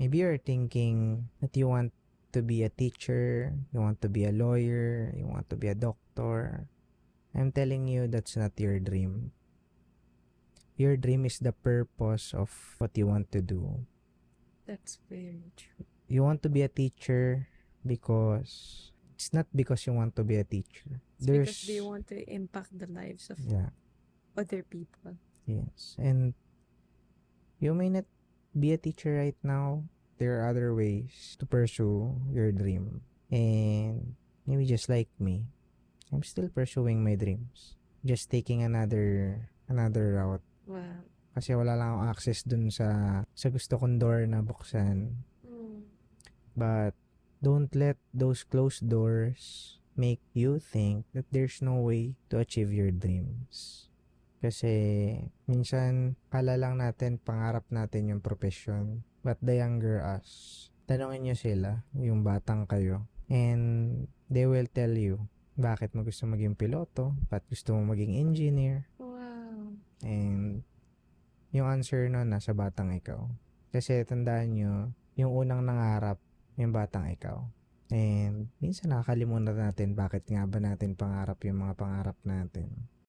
Maybe you're thinking that you want to be a teacher, you want to be a lawyer, you want to be a doctor. I'm telling you that's not your dream. Your dream is the purpose of what you want to do. That's very true. You want to be a teacher because it's not because you want to be a teacher. It's because they want to impact the lives of other people. Yes. And you may not be a teacher right now. There are other ways to pursue your dream. And maybe just like me, I'm still pursuing my dreams. Just taking another route. Wow. Kasi wala lang akong access dun sa gusto kong door na buksan. But don't let those closed doors make you think that there's no way to achieve your dreams. Kasi minsan kala lang natin pangarap natin yung profession. But the younger us, tanongin nyo sila, yung batang kayo. And they will tell you bakit mo gusto maging piloto, bakit gusto mo maging engineer. Wow. And yung answer nun nasa batang ikaw. Kasi tandaan nyo, yung unang nangarap, yung batang ikaw. And minsan nakakalimutan natin bakit nga ba natin pangarap yung mga pangarap natin.